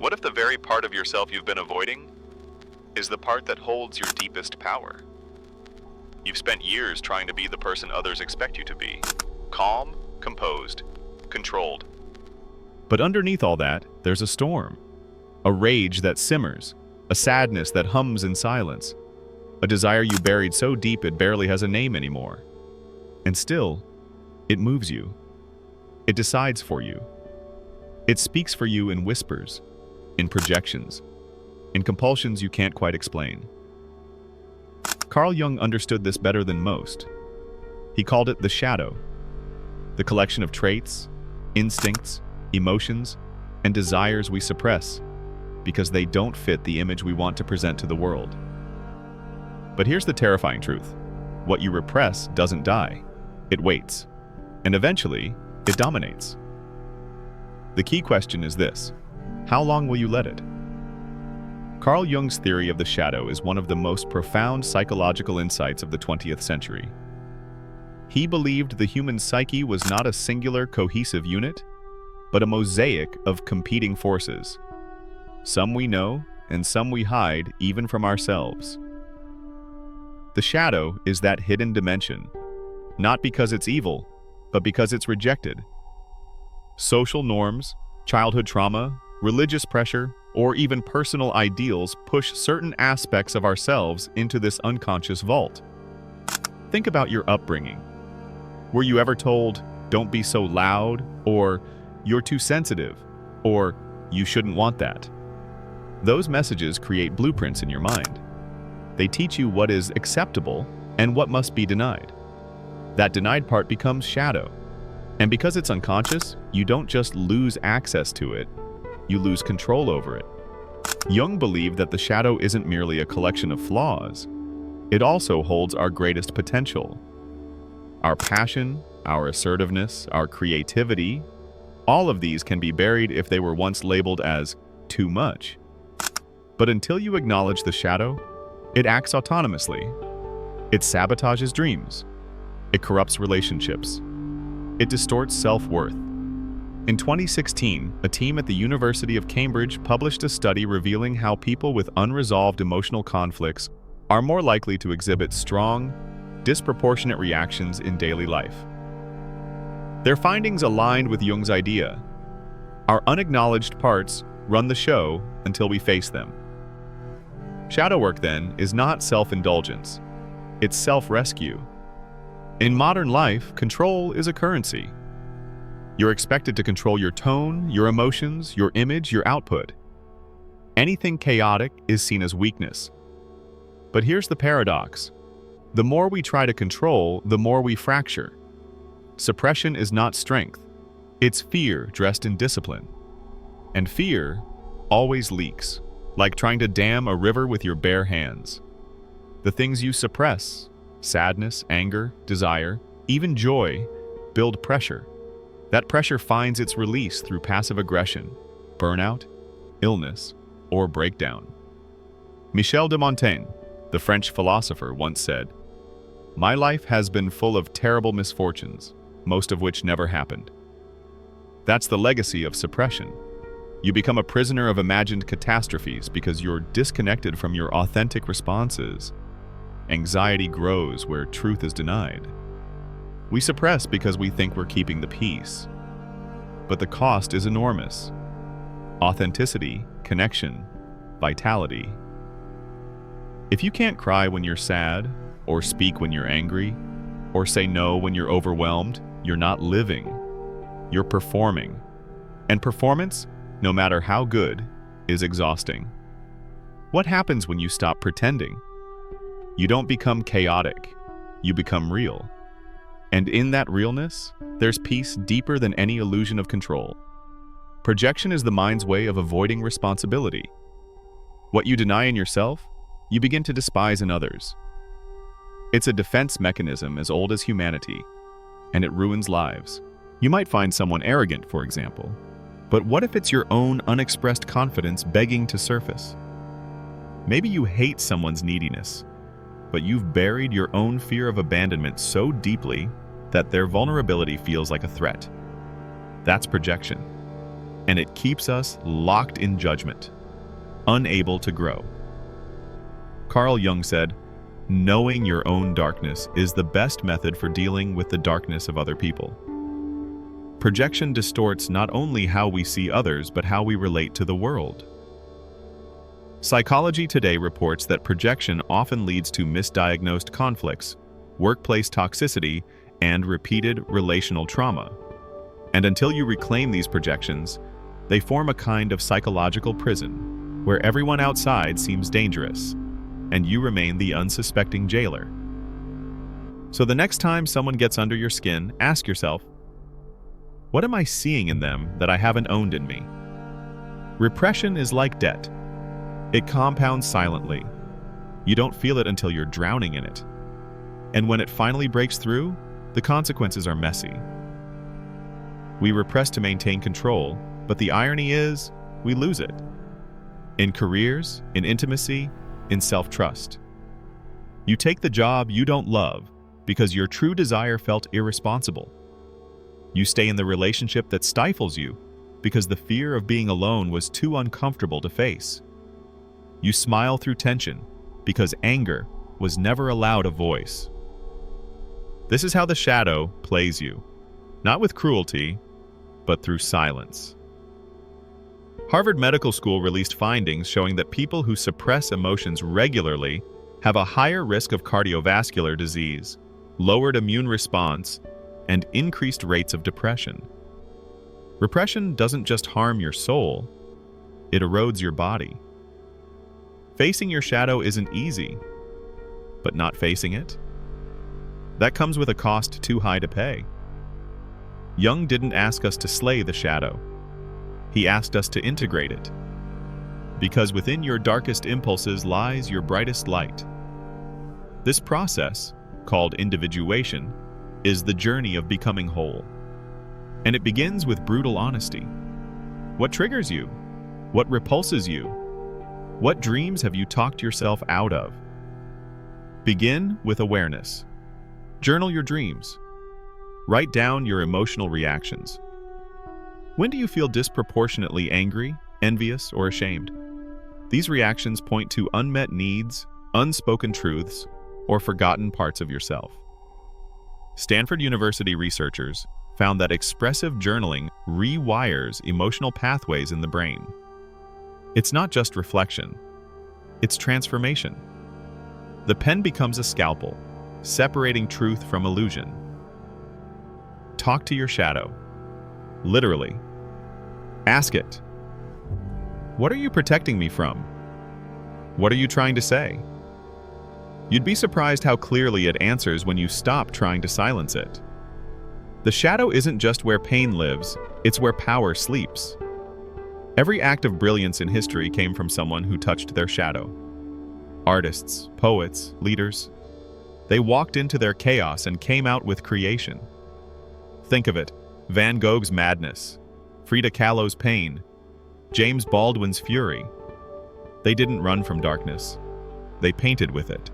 What if the very part of yourself you've been avoiding is the part that holds your deepest power? You've spent years trying to be the person others expect you to be. Calm, composed, controlled. But underneath all that, there's a storm. A rage that simmers. A sadness that hums in silence. A desire you buried so deep it barely has a name anymore. And still, it moves you. It decides for you. It speaks for you in whispers, in projections, in compulsions you can't quite explain. Carl Jung understood this better than most. He called it the shadow, the collection of traits, instincts, emotions, and desires we suppress because they don't fit the image we want to present to the world. But here's the terrifying truth. What you repress doesn't die. It waits. And eventually, it dominates. The key question is this: how long will you let it? Carl Jung's theory of the shadow is one of the most profound psychological insights of the 20th century. He believed the human psyche was not a singular, cohesive unit, but a mosaic of competing forces. Some we know, and some we hide even from ourselves. The shadow is that hidden dimension, not because it's evil, but because it's rejected. Social norms, childhood trauma, religious pressure, or even personal ideals push certain aspects of ourselves into this unconscious vault. Think about your upbringing. Were you ever told, "Don't be so loud," or "You're too sensitive," or "You shouldn't want that"? Those messages create blueprints in your mind. They teach you what is acceptable and what must be denied. That denied part becomes shadow. And because it's unconscious, you don't just lose access to it, you lose control over it. Jung believed that the shadow isn't merely a collection of flaws. It also holds our greatest potential. Our passion, our assertiveness, our creativity, all of these can be buried if they were once labeled as too much. But until you acknowledge the shadow, it acts autonomously. It sabotages dreams. It corrupts relationships. It distorts self-worth. In 2016, a team at the University of Cambridge published a study revealing how people with unresolved emotional conflicts are more likely to exhibit strong, disproportionate reactions in daily life. Their findings aligned with Jung's idea. Our unacknowledged parts run the show until we face them. Shadow work, then, is not self-indulgence. It's self-rescue. In modern life, control is a currency. You're expected to control your tone, your emotions, your image, your output. Anything chaotic is seen as weakness. But here's the paradox. The more we try to control, the more we fracture. Suppression is not strength. It's fear dressed in discipline. And fear always leaks, like trying to dam a river with your bare hands. The things you suppress, sadness, anger, desire, even joy, build pressure. That pressure finds its release through passive aggression, burnout, illness, or breakdown. Michel de Montaigne, the French philosopher, once said, "My life has been full of terrible misfortunes, most of which never happened." That's the legacy of suppression. You become a prisoner of imagined catastrophes because you're disconnected from your authentic responses. Anxiety grows where truth is denied. We suppress because we think we're keeping the peace. But the cost is enormous. Authenticity, connection, vitality. If you can't cry when you're sad, or speak when you're angry, or say no when you're overwhelmed, you're not living. You're performing. And performance, no matter how good, is exhausting. What happens when you stop pretending? You don't become chaotic. You become real. And in that realness, there's peace deeper than any illusion of control. Projection is the mind's way of avoiding responsibility. What you deny in yourself, you begin to despise in others. It's a defense mechanism as old as humanity, and it ruins lives. You might find someone arrogant, for example, but what if it's your own unexpressed confidence begging to surface? Maybe you hate someone's neediness, but you've buried your own fear of abandonment so deeply that their vulnerability feels like a threat. That's projection. and it keeps us locked in judgment, unable to grow. Carl Jung said, "Knowing your own darkness is the best method for dealing with the darkness of other people." Projection distorts not only how we see others, but how we relate to the world. Psychology Today reports that projection often leads to misdiagnosed conflicts, workplace toxicity, and repeated relational trauma. And until you reclaim these projections, they form a kind of psychological prison, where everyone outside seems dangerous, and you remain the unsuspecting jailer. So the next time someone gets under your skin, ask yourself, what am I seeing in them that I haven't owned in me? Repression is like debt. It compounds silently. You don't feel it until you're drowning in it. And when it finally breaks through, the consequences are messy. We repress to maintain control, but the irony is, we lose it. In careers, in intimacy, in self-trust. You take the job you don't love because your true desire felt irresponsible. You stay in the relationship that stifles you because the fear of being alone was too uncomfortable to face. You smile through tension because anger was never allowed a voice. This is how the shadow plays you, not with cruelty, but through silence. Harvard Medical School released findings showing that people who suppress emotions regularly have a higher risk of cardiovascular disease, lowered immune response, and increased rates of depression. Repression doesn't just harm your soul, it erodes your body. Facing your shadow isn't easy, but not facing it? That comes with a cost too high to pay. Jung didn't ask us to slay the shadow. He asked us to integrate it. Because within your darkest impulses lies your brightest light. This process, called individuation, is the journey of becoming whole. And it begins with brutal honesty. What triggers you? What repulses you? What dreams have you talked yourself out of? Begin with awareness. Journal your dreams. Write down your emotional reactions. When do you feel disproportionately angry, envious, or ashamed? These reactions point to unmet needs, unspoken truths, or forgotten parts of yourself. Stanford University researchers found that expressive journaling rewires emotional pathways in the brain. It's not just reflection, it's transformation. The pen becomes a scalpel, separating truth from illusion. Talk to your shadow. Literally. Ask it. What are you protecting me from? What are you trying to say? You'd be surprised how clearly it answers when you stop trying to silence it. The shadow isn't just where pain lives, it's where power sleeps. Every act of brilliance in history came from someone who touched their shadow. Artists, poets, leaders. They walked into their chaos and came out with creation. Think of it, Van Gogh's madness, Frida Kahlo's pain, James Baldwin's fury. They didn't run from darkness. They painted with it.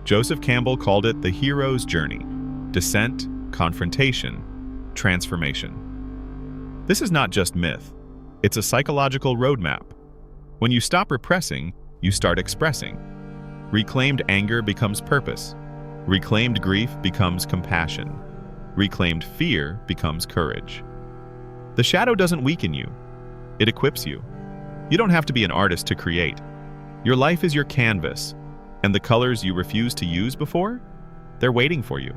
Joseph Campbell called it the hero's journey: descent, confrontation, transformation. This is not just myth. It's a psychological roadmap. When you stop repressing, you start expressing. Reclaimed anger becomes purpose. Reclaimed grief becomes compassion. Reclaimed fear becomes courage. The shadow doesn't weaken you. It equips you. You don't have to be an artist to create. Your life is your canvas, and the colors you refuse to use before, they're waiting for you.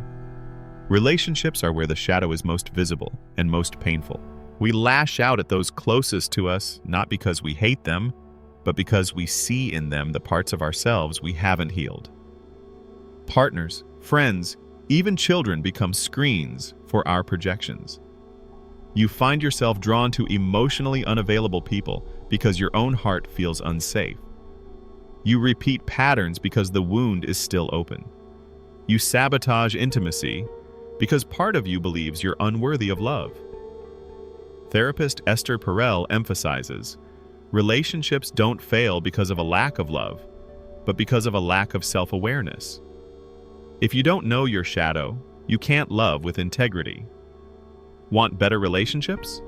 Relationships are where the shadow is most visible and most painful. We lash out at those closest to us, not because we hate them, but because we see in them the parts of ourselves we haven't healed. Partners, friends, even children become screens for our projections. You find yourself drawn to emotionally unavailable people because your own heart feels unsafe. You repeat patterns because the wound is still open. You sabotage intimacy because part of you believes you're unworthy of love. Therapist Esther Perel emphasizes, relationships don't fail because of a lack of love, but because of a lack of self-awareness. If you don't know your shadow, you can't love with integrity. Want better relationships?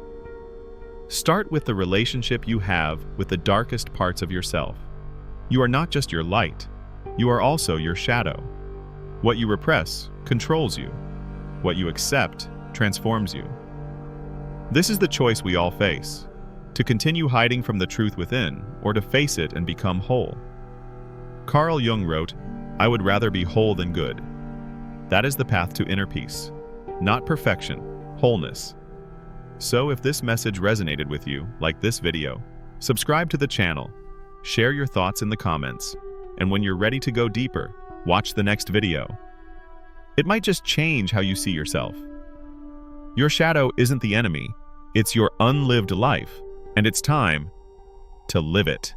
Start with the relationship you have with the darkest parts of yourself. You are not just your light, you are also your shadow. What you repress controls you. What you accept transforms you. This is the choice we all face: to continue hiding from the truth within, or to face it and become whole. Carl Jung wrote, "I would rather be whole than good." That is the path to inner peace, not perfection, wholeness. So if this message resonated with you, like this video, subscribe to the channel, share your thoughts in the comments, and when you're ready to go deeper, watch the next video. It might just change how you see yourself. Your shadow isn't the enemy, it's your unlived life, and it's time to live it.